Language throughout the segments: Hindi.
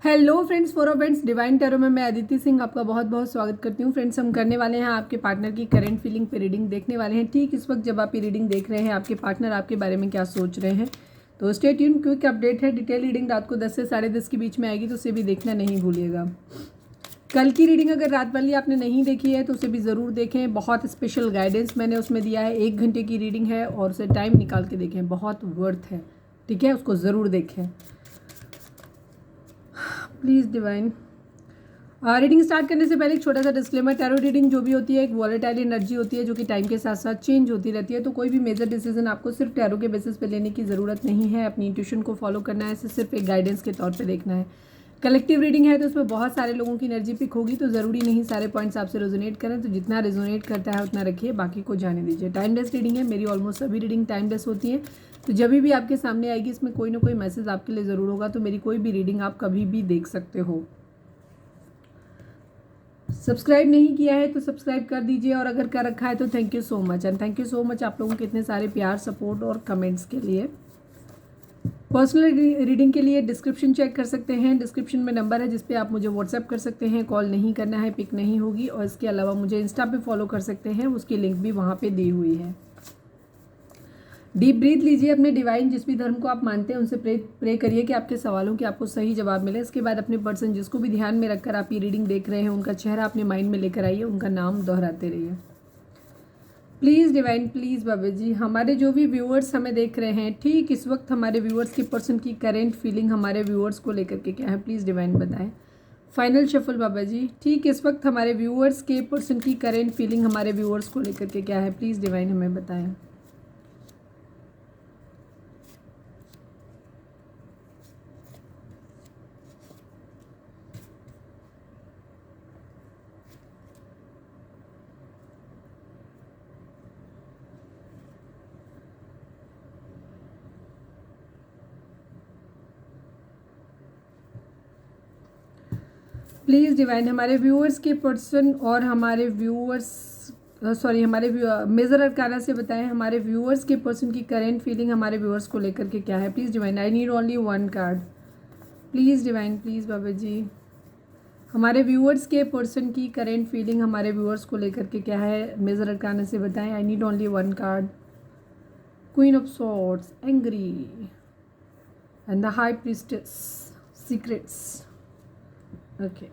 Hello friends, for friends divine tarot में मैं अदिति सिंह आपका बहुत बहुत स्वागत करती हूँ। फ्रेंड्स, हम करने वाले हैं आपके पार्टनर की करंट फीलिंग पे रीडिंग देखने वाले हैं। ठीक इस वक्त जब आप ये रीडिंग देख रहे हैं, आपके पार्टनर आपके बारे में क्या सोच रहे हैं। तो स्टे ट्यून, क्विक अपडेट है। डिटेल रीडिंग रात को 10 से 10:30 के बीच में आएगी, तो उसे भी देखना नहीं भूलिएगा। कल की रीडिंग अगर रात वाली आपने नहीं देखी है तो उसे भी ज़रूर देखें। बहुत स्पेशल गाइडेंस मैंने उसमें दिया है। 1 घंटे की रीडिंग है और उसे टाइम निकाल के देखें, बहुत वर्थ है। ठीक है, उसको ज़रूर देखें प्लीज़ डिवाइन। रीडिंग स्टार्ट करने से पहले एक छोटा सा डिस्क्लेमर, टैरो रीडिंग जो भी होती है एक वॉलेटाइल एनर्जी होती है जो कि टाइम के साथ साथ चेंज होती रहती है। तो कोई भी मेजर डिसीजन आपको सिर्फ टैरो के बेसिस पे लेने की ज़रूरत नहीं है। अपनी इंट्यूशन को फॉलो करना है, इसे सिर्फ एक गाइडेंस के तौर पे देखना है। कलेक्टिव रीडिंग है तो उसमें बहुत सारे लोगों की एनर्जी पिक होगी, तो ज़रूरी नहीं सारे पॉइंट्स आपसे रेजोनेट करें। तो जितना रेजोनेट करता है उतना रखिए, बाकी को जाने दीजिए। टाइमलेस रीडिंग है, मेरी ऑलमोस्ट सभी रीडिंग टाइमलेस होती हैं। तो जब भी आपके सामने आएगी इसमें कोई ना कोई मैसेज आपके लिए ज़रूर होगा। तो मेरी कोई भी रीडिंग आप कभी भी देख सकते हो। सब्सक्राइब नहीं किया है तो सब्सक्राइब कर दीजिए, और अगर कर रखा है तो thank you so much. And thank you so much आप लोगों के इतने सारे प्यार, सपोर्ट और कमेंट्स के लिए। पर्सनल रीडिंग के लिए डिस्क्रिप्शन चेक कर सकते हैं। डिस्क्रिप्शन में नंबर है जिस पे आप मुझे व्हाट्सएप कर सकते हैं। कॉल नहीं करना है, पिक नहीं होगी। और इसके अलावा मुझे इंस्टा पे फॉलो कर सकते हैं, उसकी लिंक भी वहाँ पे दी हुई है। डीप ब्रीथ लीजिए। अपने डिवाइन जिस भी धर्म को आप मानते हैं उनसे प्रे करिए कि आपके सवालों के आपको सही जवाब मिले। इसके बाद अपने पर्सन जिसको भी ध्यान में रखकर आप ये रीडिंग देख रहे हैं उनका चेहरा अपने माइंड में लेकर आइए, उनका नाम दोहराते रहिए। Please divine, please Baba ji, हमारे जो भी व्यूअर्स हमें देख रहे हैं, ठीक इस वक्त हमारे व्यूअर्स के पर्सन की करेंट फीलिंग हमारे व्यूअर्स को लेकर के क्या है, प्लीज़ डिवाइन बताएं। फाइनल शफल बाबा जी, ठीक इस वक्त हमारे व्यूअर्स के पर्सन की करेंट फीलिंग हमारे व्यूअर्स को लेकर के क्या है, प्लीज़ डिवाइन हमें बताएं। प्लीज़ डिवाइन हमारे व्यूअर्स के पर्सन और हमारे व्यूअर्स हमारे मेजर अरकाना से बताएं हमारे व्यूअर्स के पर्सन की करेंट फीलिंग हमारे व्यूअर्स को लेकर के क्या है, please divine. I need only 1 card, please divine, please Baba ji. हमारे व्यूअर्स के पर्सन की करेंट फीलिंग हमारे व्यूअर्स को लेकर के क्या है, मेजर अरकाना से बताएं। आई need only 1 card, queen of swords, angry and the high priestess, secrets. Okay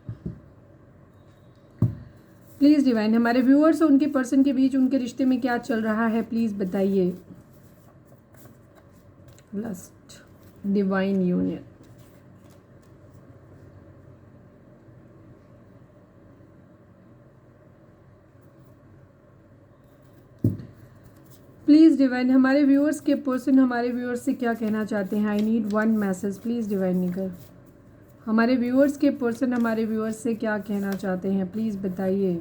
please divine हमारे व्यूअर्स और उनके पर्सन के बीच उनके रिश्ते में क्या चल रहा है, प्लीज़ बताइए। Lust, divine union, please divine हमारे व्यूअर्स के पर्सन हमारे व्यूअर्स से क्या कहना चाहते हैं। I need 1 message, please divine निकल। हमारे व्यूअर्स के पर्सन हमारे व्यूअर्स से क्या कहना चाहते हैं, प्लीज़ बताइए।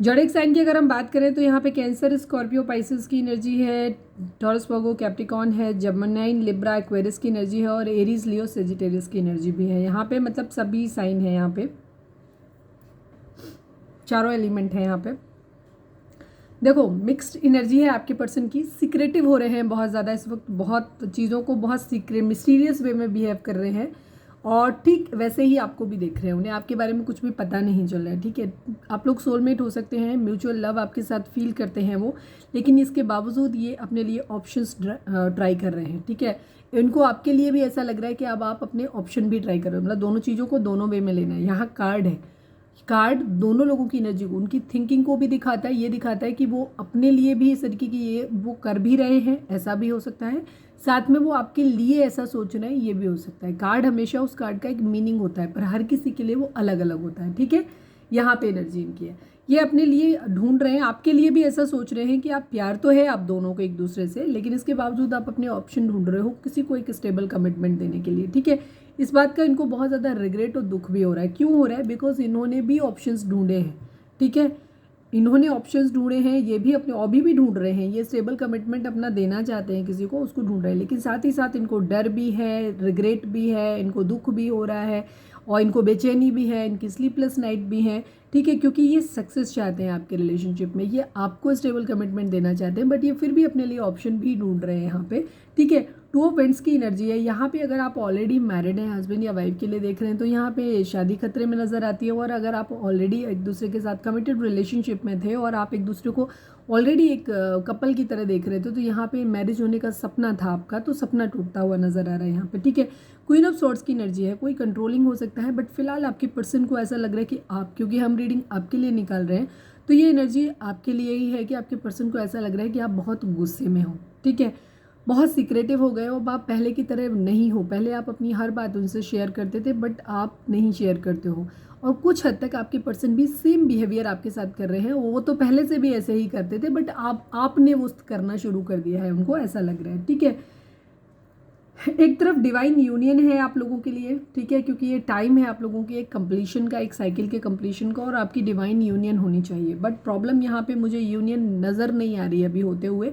जोडिक साइन की अगर हम बात करें तो यहाँ पे कैंसर, स्कॉर्पियो, पाइसेस की एनर्जी है। टॉरस, वर्गो, कैप्रिकॉर्न है। जमनाइन, लिब्रा, एक्वेरियस की एनर्जी है। और एरीज, लियो, सेजिटेरियस की एनर्जी भी है यहाँ पे। मतलब सभी साइन है यहाँ पे, चारों एलिमेंट है यहाँ पे। देखो मिक्स्ड एनर्जी है आपके पर्सन की। सीक्रेटिव हो रहे हैं बहुत ज़्यादा इस वक्त, बहुत चीज़ों को बहुत सीक्रेट मिस्टीरियस वे में बिहेव कर रहे हैं। और ठीक वैसे ही आपको भी देख रहे हैं, उन्हें आपके बारे में कुछ भी पता नहीं चल रहा है। ठीक है, आप लोग सोलमेट हो सकते हैं, म्यूचुअल लव आपके साथ फील करते हैं वो, लेकिन इसके बावजूद ये अपने लिए ऑप्शंस ट्राई कर रहे हैं। ठीक है, इनको आपके लिए भी ऐसा लग रहा है कि अब आप अपने ऑप्शन भी ट्राई कर रहे हो, मतलब दोनों चीज़ों को दोनों वे में लेना है। यहाँ कार्ड है, कार्ड दोनों लोगों की एनर्जी को, उनकी थिंकिंग को भी दिखाता है। ये दिखाता है कि वो अपने लिए भी इस तरीके की ये वो कर भी रहे हैं, ऐसा भी हो सकता है। साथ में वो आपके लिए ऐसा सोच रहे हैं, ये भी हो सकता है। कार्ड हमेशा उस कार्ड का एक मीनिंग होता है, पर हर किसी के लिए वो अलग अलग होता है। ठीक है, यहाँ पे एनर्जी इनकी है, ये अपने लिए ढूंढ रहे हैं, आपके लिए भी ऐसा सोच रहे हैं कि आप प्यार तो है आप दोनों को एक दूसरे से, लेकिन इसके बावजूद आप अपने ऑप्शन ढूंढ रहे हो किसी को एक स्टेबल कमिटमेंट देने के लिए। ठीक है, इस बात का इनको बहुत ज़्यादा रिग्रेट और दुख भी हो रहा है। क्यों हो रहा है? बिकॉज इन्होंने भी ऑप्शंस ढूंढे हैं। ठीक है, इन्होंने ऑप्शंस ढूंढे हैं, ये भी अपने हॉबी भी ढूंढ रहे हैं। ये स्टेबल कमिटमेंट अपना देना चाहते हैं किसी को, उसको ढूंढ रहे हैं, लेकिन साथ ही साथ इनको डर भी है, रिग्रेट भी है, इनको दुख भी हो रहा है। और इनको बेचैनी भी है, इनकी स्लीपलेस नाइट भी है, ठीक है, क्योंकि ये सक्सेस चाहते हैं आपके रिलेशनशिप में, ये आपको स्टेबल कमिटमेंट देना चाहते हैं, बट ये फिर भी अपने लिए ऑप्शन भी ढूंढ रहे हैं यहाँ पे, ठीक है। टू ऑफ पेंट्स की एनर्जी है यहाँ पे। अगर आप ऑलरेडी मैरिड हैं, हस्बैंड या वाइफ के लिए देख रहे हैं, तो यहाँ पे शादी खतरे में नज़र आती है। और अगर आप ऑलरेडी एक दूसरे के साथ कमिटेड रिलेशनशिप में थे और आप एक दूसरे को ऑलरेडी एक कपल की तरह देख रहे थे, तो यहाँ पे मैरिज होने का सपना था आपका, तो सपना टूटता हुआ नज़र आ रहा है यहाँ पे, ठीक है। क्वीन ऑफ सॉर्ड्स की एनर्जी है, कोई कंट्रोलिंग हो सकता है, बट फिलहाल आपके पर्सन को ऐसा लग रहा है कि आप, क्योंकि हम रीडिंग आपके लिए निकाल रहे हैं, तो ये एनर्जी आपके लिए ही है कि आपके पर्सन को ऐसा लग रहा है कि आप बहुत गुस्से में हो, ठीक है, बहुत सीक्रेटिव हो गए हो, अब आप पहले की तरह नहीं हो। पहले आप अपनी हर बात उनसे शेयर करते थे, बट आप नहीं शेयर करते हो, और कुछ हद तक आपके पर्सन भी सेम बिहेवियर आपके साथ कर रहे हैं। वो तो पहले से भी ऐसे ही करते थे, बट आपने वो करना शुरू कर दिया है, उनको ऐसा लग रहा है, ठीक है। एक तरफ डिवाइन यूनियन है आप लोगों के लिए, ठीक है, क्योंकि ये टाइम है आप लोगों की एक कंप्लीशन का, एक साइकिल के कंप्लीशन का, और आपकी डिवाइन यूनियन होनी चाहिए। बट प्रॉब्लम यहाँ पे मुझे यूनियन नज़र नहीं आ रही है अभी होते हुए।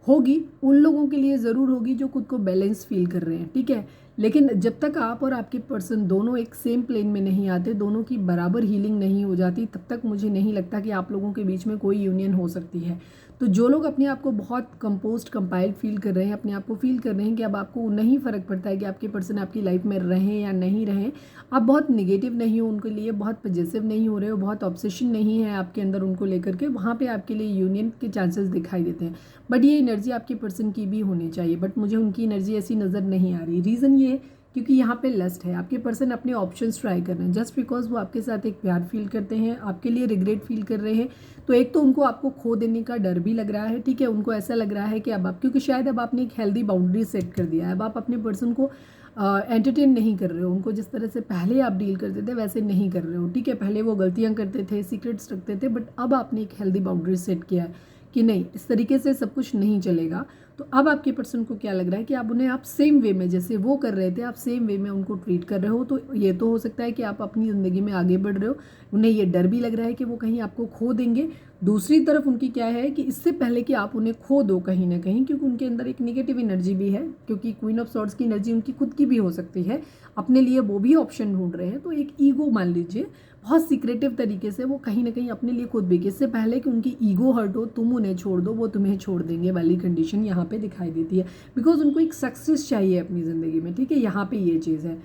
होगी, उन लोगों के लिए ज़रूर होगी जो खुद को बैलेंस फील कर रहे हैं, ठीक है। लेकिन जब तक आप और आपके पर्सन दोनों एक सेम प्लेन में नहीं आते, दोनों की बराबर हीलिंग नहीं हो जाती, तब तक मुझे नहीं लगता कि आप लोगों के बीच में कोई यूनियन हो सकती है। तो जो लोग अपने आप को बहुत कंपोस्ट कंपाइल्ड फील कर रहे हैं, अपने आप को फील कर रहे हैं कि अब आपको नहीं फ़र्क पड़ता है कि आपके पर्सन आपकी लाइफ में रहें या नहीं रहें, आप बहुत निगेटिव नहीं हो उनके लिए, बहुत पॉजिटिव नहीं हो रहे हो, बहुत ऑब्सेशन नहीं है आपके अंदर उनको लेकर के, वहाँ पे आपके लिए यूनियन के चांसेस दिखाई देते हैं। बट ये एनर्जी आपके पर्सन की भी होनी चाहिए, बट मुझे उनकी एनर्जी ऐसी नज़र नहीं आ रही। रीज़न ये है क्योंकि यहाँ पे लस्ट है, आपके पर्सन अपने ऑप्शंस ट्राई कर रहे हैं, जस्ट बिकॉज वो आपके साथ एक प्यार फील करते हैं, आपके लिए रिग्रेट फील कर रहे हैं। तो एक तो उनको आपको खो देने का डर भी लग रहा है, ठीक है, उनको ऐसा लग रहा है कि अब आप, क्योंकि शायद अब आपने एक हेल्दी बाउंड्री सेट कर दिया है, अब आप अपने पर्सन को एंटरटेन नहीं कर रहे हो, उनको जिस तरह से पहले आप डील करते थे वैसे नहीं कर रहे हो, ठीक है। पहले वो गलतियाँ करते थे, सीक्रेट्स रखते थे, बट अब आपने एक हेल्दी बाउंड्री सेट किया है कि नहीं, इस तरीके से सब कुछ नहीं चलेगा। तो अब आपके पर्सन को क्या लग रहा है कि आप उन्हें, आप सेम वे में जैसे वो कर रहे थे, आप सेम वे में उनको ट्रीट कर रहे हो। तो ये तो हो सकता है कि आप अपनी ज़िंदगी में आगे बढ़ रहे हो, उन्हें ये डर भी लग रहा है कि वो कहीं आपको खो देंगे। दूसरी तरफ उनकी क्या है कि इससे पहले कि आप उन्हें खो दो कहीं ना कहीं, क्योंकि उनके अंदर एक नेगेटिव एनर्जी भी है, क्योंकि क्वीन ऑफ सॉर्ड्स की एनर्जी उनकी खुद की भी हो सकती है, अपने लिए वो भी ऑप्शन ढूंढ रहे हैं। तो एक ईगो मान लीजिए, बहुत सीक्रेटिव तरीके से वो कहीं ना कहीं अपने लिए खुद भी, इससे पहले कि उनकी ईगो हर्ट हो, तुम उन्हें छोड़ दो वो तुम्हें छोड़ देंगे वाली कंडीशन यहाँ पे दिखाई देती है, बिकॉज उनको एक सक्सेस चाहिए अपनी ज़िंदगी में, ठीक है। यहाँ पे ये चीज़ है।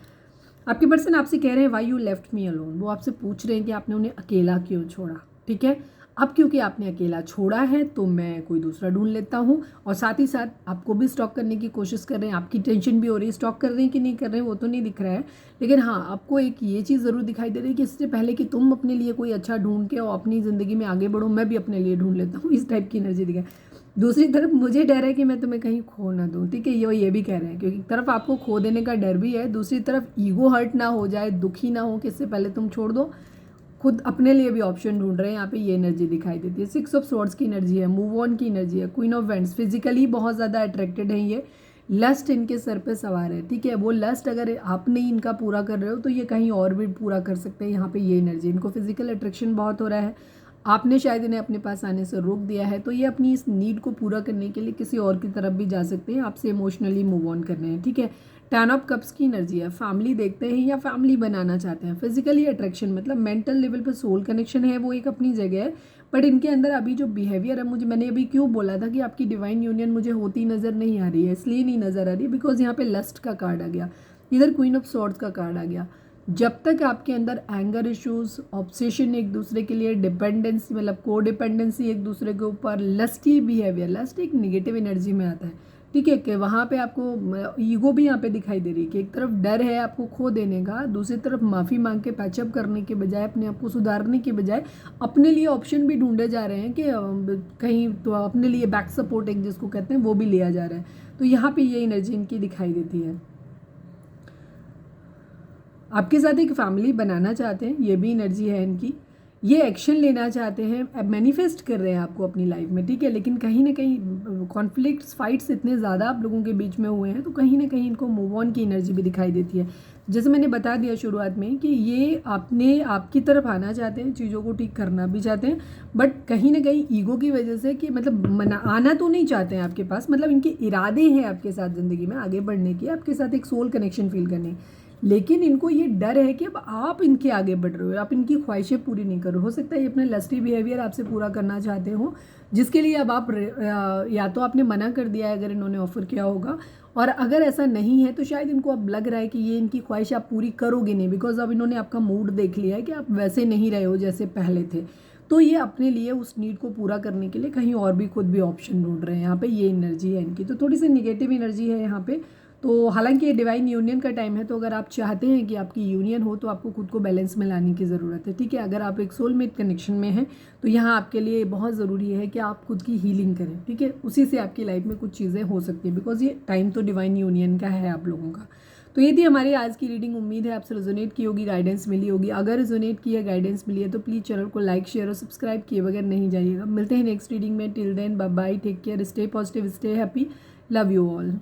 आपके पर्सन आपसे कह रहे हैं why you left me alone, वो आपसे पूछ रहे हैं कि आपने उन्हें अकेला क्यों छोड़ा, ठीक है। अब क्योंकि आपने अकेला छोड़ा है तो मैं कोई दूसरा ढूंढ लेता हूँ, और साथ ही साथ आपको भी स्टॉक करने की कोशिश कर रहे हैं, आपकी टेंशन भी हो रही है, स्टॉक कर रहे हैं कि नहीं कर रहे हैं वो तो नहीं दिख रहा है, लेकिन हाँ आपको एक ये चीज़ ज़रूर दिखाई दे रही है कि इससे पहले कि तुम अपने लिए कोई अच्छा ढूंढ के और अपनी ज़िंदगी में आगे बढ़ो, मैं भी अपने लिए ढूंढ लेता हूँ, इस टाइप की एनर्जी दिखाई। दूसरी तरफ मुझे डर है कि मैं तुम्हें कहीं खो ना दूँ, ठीक है, ये भी कह रहे हैं, क्योंकि एक तरफ आपको खो देने का डर भी है, दूसरी तरफ ईगो हर्ट ना हो जाए, दुखी ना हो कि इससे पहले तुम छोड़ दो, खुद अपने लिए भी ऑप्शन ढूंढ रहे हैं। यहाँ पे ये एनर्जी दिखाई देती है। 6 ऑफ सॉर्ड्स की एनर्जी है, मूव ऑन की एनर्जी है, क्वीन ऑफ वेंट्स, फिजिकली बहुत ज़्यादा अट्रैक्टेड हैं ये, लस्ट इनके सर पे सवार है, ठीक है। वो लस्ट अगर आप नहीं इनका पूरा कर रहे हो तो ये कहीं और भी पूरा कर सकते हैं। यहाँ पे ये एनर्जी, इनको फिजिकल अट्रैक्शन बहुत हो रहा है, आपने शायद इन्हें अपने पास आने से रोक दिया है, तो ये अपनी इस नीड को पूरा करने के लिए किसी और की तरफ भी जा सकते हैं, आपसे इमोशनली मूव ऑन करने हैं, ठीक है। 10 ऑफ कप्स की एनर्जी है, फैमिली देखते हैं या फैमिली बनाना चाहते हैं। फिजिकली अट्रैक्शन मतलब मेंटल लेवल पे सोल कनेक्शन है, वो एक अपनी जगह है, बट इनके अंदर अभी जो बिहेवियर है, मैंने अभी क्यों बोला था कि आपकी डिवाइन यूनियन मुझे होती नज़र नहीं आ रही है, इसलिए नहीं नज़र आ रही बिकॉज यहाँ पे लस्ट का कार्ड आ गया, इधर क्वीन ऑफ सॉर्ड्स का कार्ड आ गया। जब तक आपके अंदर एंगर इश्यूज, ऑब्सेशन एक दूसरे के लिए, डिपेंडेंसी मतलब को डिपेंडेंसी एक दूसरे के ऊपर, लस्टी बिहेवियर, लस्ट एक निगेटिव एनर्जी में आता है, ठीक है, कि वहाँ पे आपको ईगो भी यहाँ पे दिखाई दे रही है कि एक तरफ डर है आपको खो देने का, दूसरी तरफ माफ़ी मांग के पैचअप करने के बजाय, अपने आप को सुधारने के बजाय अपने लिए ऑप्शन भी ढूंढे जा रहे हैं कि कहीं तो अपने लिए बैक सपोर्टिंग जिसको कहते हैं वो भी लिया जा रहा है। तो यहाँ पे ये एनर्जी इनकी दिखाई देती है। आपके साथ एक फैमिली बनाना चाहते हैं, ये भी एनर्जी है इनकी, ये एक्शन लेना चाहते हैं, अब मैनिफेस्ट कर रहे हैं आपको अपनी लाइफ में, ठीक है, लेकिन कहीं ना कहीं कॉन्फ्लिक्ट्स, फाइट्स इतने ज़्यादा आप लोगों के बीच में हुए हैं, तो कहीं ना कहीं इनको मूव ऑन की एनर्जी भी दिखाई देती है। जैसे मैंने बता दिया शुरुआत में कि ये आपकी तरफ आना चाहते हैं, चीज़ों को ठीक करना भी चाहते हैं, बट कहीं ना कहीं ईगो की वजह से कि मतलब आना तो नहीं चाहते हैं आपके पास, मतलब इनके इरादे हैं आपके साथ ज़िंदगी में आगे बढ़ने के, आपके साथ एक सोल कनेक्शन फील करने, लेकिन इनको ये डर है कि अब आप इनके आगे बढ़ रहे हो, आप इनकी ख्वाहिशें पूरी नहीं कर रहे हो सकता है ये अपना लस्टी बिहेवियर आपसे पूरा करना चाहते हो, जिसके लिए अब आप या तो आपने मना कर दिया है अगर इन्होंने ऑफ़र किया होगा, और अगर ऐसा नहीं है तो शायद इनको अब लग रहा है कि ये इनकी ख्वाहिश आप पूरी करोगे नहीं, बिकॉज अब इन्होंने आपका मूड देख लिया है कि आप वैसे नहीं रहे हो जैसे पहले थे। तो ये अपने लिए उस नीड को पूरा करने के लिए कहीं और भी खुद भी ऑप्शन ढूंढ रहे हैं। यहाँ पे ये एनर्जी है इनकी, तो थोड़ी सी निगेटिव एनर्जी है यहाँ पे। तो हालांकि ये डिवाइन यूनियन का टाइम है, तो अगर आप चाहते हैं कि आपकी यूनियन हो तो आपको खुद को बैलेंस में लाने की ज़रूरत है, ठीक है। अगर आप एक सोलमेट कनेक्शन में हैं तो यहाँ आपके लिए बहुत ज़रूरी है कि आप खुद की हीलिंग करें, ठीक है। उसी से आपकी लाइफ में कुछ चीज़ें हो सकती हैं, बिकॉज ये टाइम तो डिवाइन यूनियन का है आप लोगों का। तो ये थी हमारी आज की रीडिंग। उम्मीद है आपसे रेजोनेट की होगी, गाइडेंस मिली होगी। अगर रेजोनेट की है, गाइडेंस मिली है तो प्लीज़ चैनल को लाइक शेयर और सब्सक्राइब किए बगैर नहीं जाइएगा। मिलते हैं नेक्स्ट रीडिंग में। Till then bye bye, take care, stay positive, stay happy, love you all.